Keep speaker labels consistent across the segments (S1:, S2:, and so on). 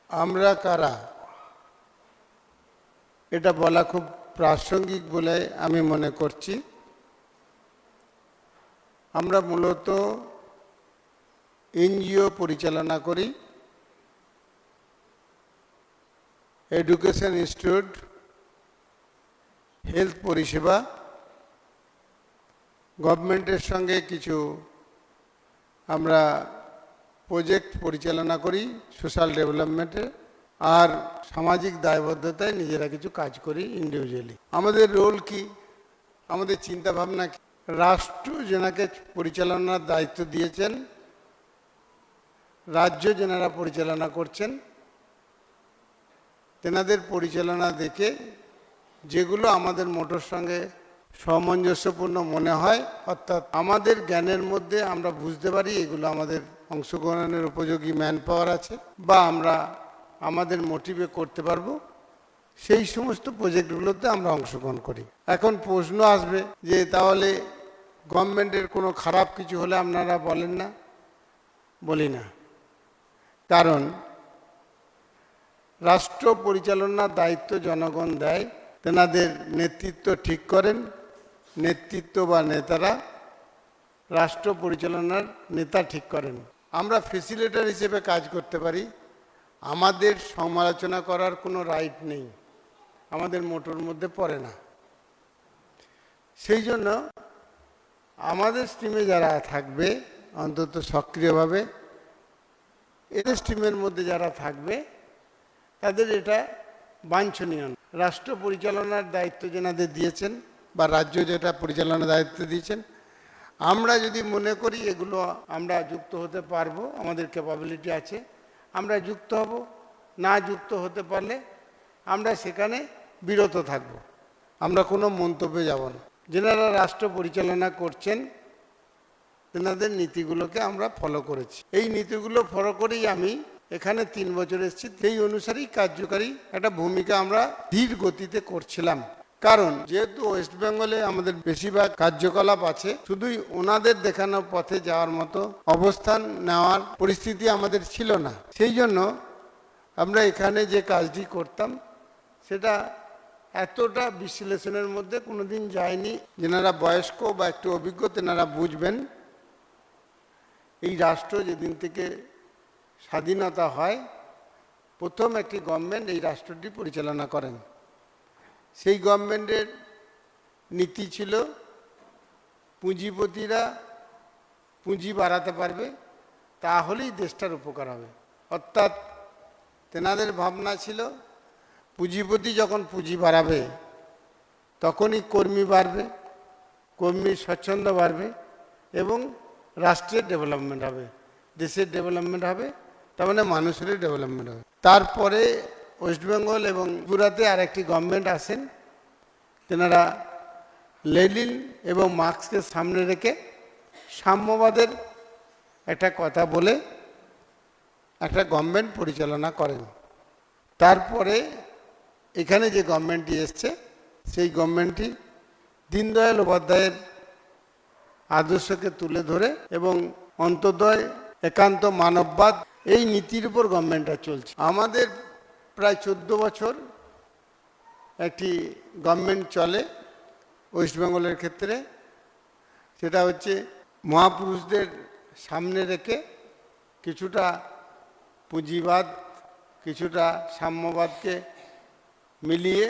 S1: আমরা কারা এটা বলা খুব প্রাসঙ্গিক বলে আমি মনে করছি। আমরা মূলত এনজিও পরিচালনা করি, এডুকেশন ইনস্টিটিউট, হেলথ পরিষেবা, গভর্নমেন্টের সঙ্গে কিছু আমরা প্রজেক্ট পরিচালনা করি সোশ্যাল ডেভেলপমেন্টে, আর সামাজিক দায়বদ্ধতায় নিজেরা কিছু কাজ করি ইন্ডিভিজুয়ালি। আমাদের রোল কি, আমাদের চিন্তা ভাবনা কি? রাষ্ট্র যেনাকে পরিচালনার দায়িত্ব দিয়েছেন, রাজ্য যেনারা পরিচালনা করছেন, তেনাদের পরিচালনা দেখে যেগুলো আমাদের মোটর সঙ্গে সামঞ্জস্যপূর্ণ মনে হয়, অর্থাৎ আমাদের জ্ঞানের মধ্যে আমরা বুঝতে পারি এগুলো আমাদের অংশগ্রহণের উপযোগী ম্যান পাওয়ার আছে বা আমরা আমাদের মোটিভে করতে পারবো, সেই সমস্ত প্রজেক্টগুলোতে আমরা অংশগ্রহণ করি। এখন প্রশ্ন আসবে যে তাহলে গভর্নমেন্টের কোনো খারাপ কিছু হলে আপনারা বলেন না? বলি না, কারণ রাষ্ট্র পরিচালনার দায়িত্ব জনগণ দেয়, তেনাদের নেতৃত্ব ঠিক করেন, নেতৃত্ব বা নেতারা রাষ্ট্র পরিচালনার নেতা ঠিক করেন। আমরা ফেসিলিটেটর হিসেবে কাজ করতে পারি, আমাদের সমালোচনা করার কোনো রাইট নেই, আমাদের মোটর মধ্যে পড়ে না। সেই জন্য আমাদের স্ট্রিমে যারা থাকবে অন্তত সক্রিয়ভাবে, এদের স্ট্রিমের মধ্যে যারা থাকবে তাদের এটা বাঞ্ছনীয়। রাষ্ট্র পরিচালনার দায়িত্ব যেনাদের দিয়েছেন বা রাজ্য যেটা পরিচালনার দায়িত্ব দিয়েছেন, আমরা যদি মনে করি এগুলো আমরা যুক্ত হতে পারবো, আমাদের ক্যাপাবিলিটি আছে, আমরা যুক্ত হব। না যুক্ত হতে পারলে আমরা সেখানে বিরত থাকব, আমরা কোনো মন্তব্যে যাব না। যেনারা রাষ্ট্র পরিচালনা করছেন তেনাদের নীতিগুলোকে আমরা ফলো করেছি, এই নীতিগুলো ফলো করেই আমি এখানে 3 বছর এসেছি। সেই অনুসারেই কার্যকারী একটা ভূমিকা আমরা ধীর গতিতে করছিলাম, কারণ যেহেতু ওয়েস্ট বেঙ্গলে আমাদের বেশিরভাগ কার্যকলাপ আছে, শুধুই ওনাদের দেখানো পথে যাওয়ার মতো অবস্থান নেওয়ার পরিস্থিতি আমাদের ছিল না। সেই জন্য আমরা এখানে যে কাজটি করতাম সেটা এতটা বিশ্লেষণের মধ্যে কোনোদিন যায়নি। যেনারা বয়স্ক বা একটু অভিজ্ঞ তেনারা বুঝবেন, এই রাষ্ট্র যেদিন থেকে স্বাধীনতা হয় প্রথম একটি গভর্নমেন্ট এই রাষ্ট্রটি পরিচালনা করেন। সেই গভর্নমেন্টের নীতি ছিল পুঁজিপতিরা পুঁজি বাড়াতে পারবে, তাহলেই দেশটার উপকার হবে। অর্থাৎ তেনাদের ভাবনা ছিল পুঁজিপতি যখন পুঁজি বাড়াবে তখনই কর্মী বাড়বে, কর্মীর স্বচ্ছন্দ বাড়বে এবং রাষ্ট্রের ডেভেলপমেন্ট হবে, দেশের ডেভেলপমেন্ট হবে, তার মানে মানুষের ডেভেলপমেন্ট হবে। তারপরে ওয়েস্ট বেঙ্গল এবং ত্রিপুরাতে আরেকটি গভর্নমেন্ট আসেন, তেনারা লেনিন এবং মার্ক্সকে সামনে রেখে সাম্যবাদের একটা কথা বলে একটা গভর্নমেন্ট পরিচালনা করেন। তারপরে এখানে যে গভর্নমেন্টটি এসছে সেই গভর্নমেন্টটি দীনদয়াল উপাধ্যায়ের আদর্শকে তুলে ধরে এবং অন্তোদয়, একান্ত মানববাদ, এই নীতির উপর গভর্নমেন্টটা চলছে। আমাদের প্রায় 14 বছর একটি গভর্নমেন্ট চলে ওয়েস্ট বেঙ্গলের ক্ষেত্রে। সেটা হচ্ছে মহাপুরুষদের সামনে রেখে কিছুটা পুঁজিবাদ, কিছুটা সাম্যবাদকে মিলিয়ে,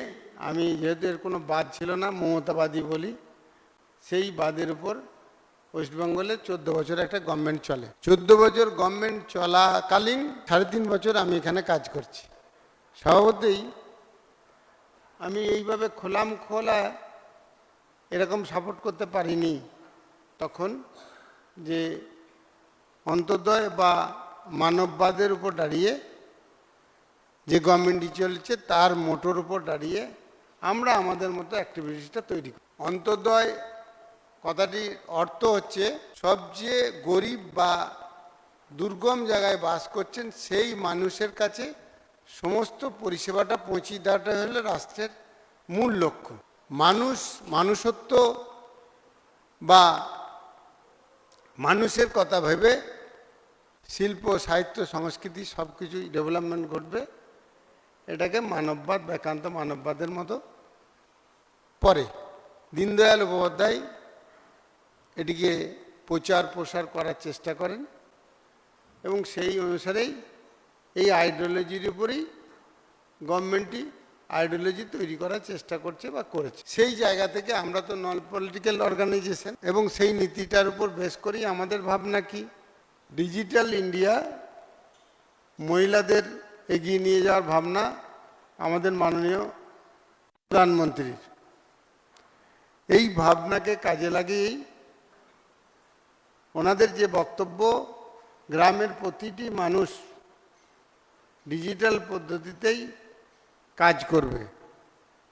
S1: আমি যেহেতু এর কোনো বাদ ছিল না, মমতাবাদী বলি, সেই বাদের উপর ওয়েস্ট বেঙ্গলে 14 বছর একটা গভর্নমেন্ট চলে। 14 বছর গভর্নমেন্ট চলাকালীন 3.5 বছর আমি এখানে কাজ করছি। স্বভাবতই আমি এইভাবে খোলা এরকম সাপোর্ট করতে পারিনি তখন, যে অন্তোদয় বা মানববাদের উপর দাঁড়িয়ে যে গভর্নমেন্টটি চলছে তার মোটোর উপর দাঁড়িয়ে আমরা আমাদের মতো অ্যাক্টিভিটিসটা তৈরি করি। অন্তোদয় কথাটির অর্থ হচ্ছে সবচেয়ে গরিব বা দুর্গম জায়গায় বাস করছেন সেই মানুষের কাছে সমস্ত পরিষেবাটা পৌঁছে দেওয়াটা হলো রাষ্ট্রের মূল লক্ষ্য। মানুষত্ব বা মানুষের কথা ভেবে শিল্প সাহিত্য সংস্কৃতি সব কিছুই ডেভেলপমেন্ট ঘটবে। এটাকে মানববাদ, একান্ত মানববাদের মতো পরে দীনদয়াল উপাধ্যায় এটিকে প্রচার প্রসার করার চেষ্টা করেন এবং সেই অনুসারেই এই আইডিওলজির উপরেই গভর্নমেন্টটি আইডিওলজি তৈরি করার চেষ্টা করছে বা করেছে। সেই জায়গা থেকে আমরা তো নন পলিটিক্যাল অর্গানাইজেশন এবং সেই নীতিটার উপর বেস করেই আমাদের ভাবনা কি, ডিজিটাল ইন্ডিয়া, মহিলাদের এগিয়ে নিয়ে যাওয়ার ভাবনা আমাদের মাননীয় প্রধানমন্ত্রীর। এই ভাবনাকে কাজে লাগিয়েই ওনাদের যে বক্তব্য, গ্রামের প্রতিটি মানুষ ডিজিটাল পদ্ধতিতেই কাজ করবে।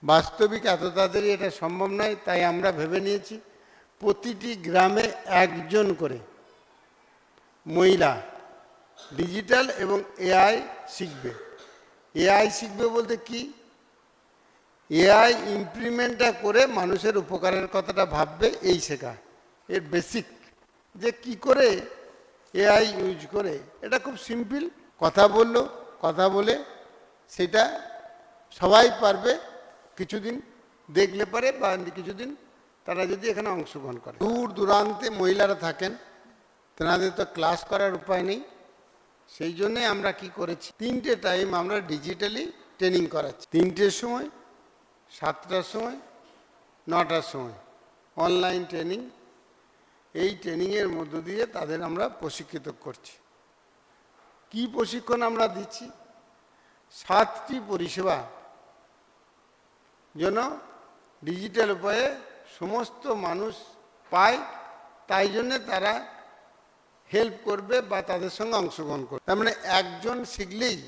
S1: বাস্তবিক এত তাড়াতাড়ি এটা সম্ভব নয়, তাই আমরা ভেবে নিয়েছি প্রতিটি গ্রামে একজন করে মহিলা ডিজিটাল এবং এআই শিখবে। এআই শিখবে বলতে কি, এআই ইমপ্লিমেন্টটা করে মানুষের উপকারের কথাটা ভাববে, এই শেখা এর বেসিক। যে কি করে এআই ইউজ করে, এটা খুব সিম্পল। কথা বললো, কথা বলে সেটা সবাই পারবে, কিছুদিন দেখলে পারে বা কিছুদিন তারা যদি এখানে অংশগ্রহণ করে। দূর দূরান্তে মহিলারা থাকেন, তেনাদের তো ক্লাস করার উপায় নেই। সেই জন্যে আমরা কি করেছি, 3টে টাইম আমরা ডিজিটালি ট্রেনিং করাচ্ছি। 3টের সময়, 7টার সময়, 9টার সময় অনলাইন ট্রেনিং। এই ট্রেনিংয়ের মধ্য দিয়ে তাদের আমরা প্রশিক্ষিত করছি। কি প্রশিক্ষণ আমরা দিচ্ছি, 7টি পরিষেবা যেন ডিজিটাল উপায়ে সমস্ত মানুষ পায়, তাই জন্যে তারা হেল্প করবে বা তাদের সঙ্গে অংশগ্রহণ করবে। তার মানে একজন শিখলেই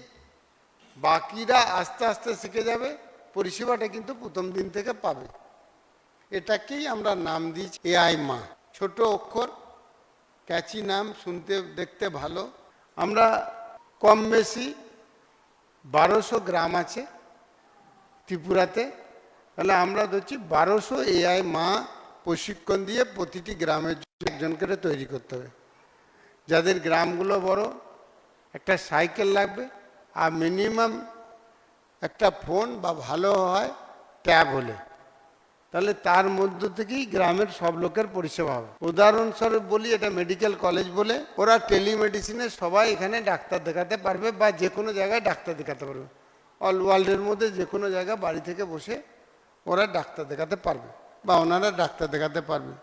S1: বাকিরা আস্তে আস্তে শিখে যাবে, পরিষেবাটা কিন্তু প্রথম দিন থেকে পাবে। এটাকেই আমরা নাম দিয়েছি এআই মা। ছোট অক্ষর, ক্যাচি নাম, শুনতে দেখতে ভালো। আমরা কম বেশি 1200 গ্রাম আছে ত্রিপুরাতে, তাহলে আমরা ধরছি 1200 এআই মা প্রশিক্ষণ দিয়ে প্রতিটি গ্রামের একজন করে তৈরি করতে হবে। যাদের গ্রামগুলো বড়, একটা সাইকেল লাগবে আর মিনিমাম একটা ফোন বা ভালো হয় ট্যাব হলে, তাহলে তার মধ্য থেকেই গ্রামের সব লোকের পরিষেবা হবে। উদাহরণস্বরূপ বলি, এটা মেডিকেল কলেজ বলে, ওরা টেলিমেডিসিনে সবাই এখানে ডাক্তার দেখাতে পারবে বা যে কোনো জায়গায় ডাক্তার দেখাতে পারবে। অল ওয়ার্ল্ডের মধ্যে যে কোনো জায়গায় বাড়ি থেকে বসে ওরা ডাক্তার দেখাতে পারবে বা ওনারা ডাক্তার দেখাতে পারবে।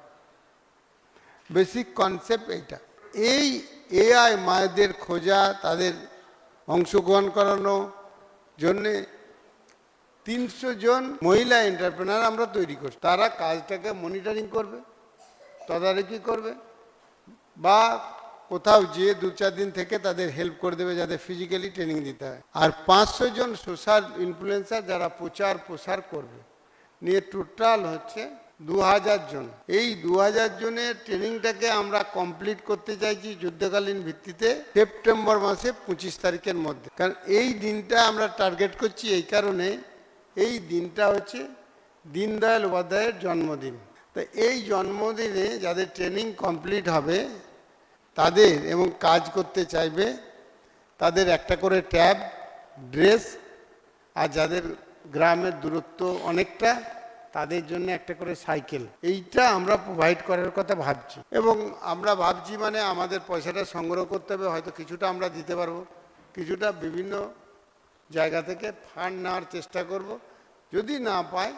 S1: বেসিক কনসেপ্ট এইটা। এই এআই মায়েদের খোঁজা, তাদের অংশগ্রহণ করানো জন্যে 300 জন মহিলা এন্টারপ্রেনার আমরা তৈরি করছি। তারা কাজটাকে মনিটরিং করবে, তদারকি করবে বা কোথাও যেয়ে 2-4 দিন থেকে তাদের হেল্প করে দেবে, যাদের ফিজিক্যালি ট্রেনিং দিতে হয়। আর 500 জন সোশ্যাল ইনফ্লুয়েন্সার যারা প্রচার প্রসার করবে, নিয়ে টোটাল হচ্ছে 2000 জন। এই 2000 জনের ট্রেনিংটাকে আমরা কমপ্লিট করতে চাইছি যুদ্ধকালীন ভিত্তিতে সেপ্টেম্বর মাসে 25 তারিখের মধ্যে। কারণ এই দিনটা আমরা টার্গেট করছি এই কারণে, এই দিনটা হচ্ছে দীনদয়াল উপাধ্যায়ের জন্মদিন। তো এই জন্মদিনে যাদের ট্রেনিং কমপ্লিট হবে তাদের এবং কাজ করতে চাইবে তাদের একটা করে ট্যাব, ড্রেস, আর যাদের গ্রামের দূরত্ব অনেকটা তাদের জন্য একটা করে সাইকেল, এইটা আমরা প্রোভাইড করার কথা ভাবছি। এবং আমরা ভাবছি মানে আমাদের পয়সাটা সংগ্রহ করতে হবে, হয়তো কিছুটা আমরা দিতে পারবো, কিছুটা বিভিন্ন জায়গা থেকে ফান্ড নেওয়ার চেষ্টা করব। যদি না পাই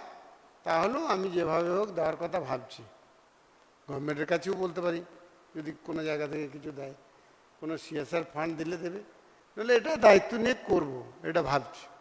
S1: তাহলেও আমি যেভাবে হোক দেওয়ার কথা ভাবছি। গভর্নমেন্টের কাছেও বলতে পারি, যদি কোনো জায়গা থেকে কিছু দেয়, কোনো সিএসআর ফান্ড দিলে দেবে, নাহলে এটা দায়িত্ব নিয়ে করব, এটা ভাবছি।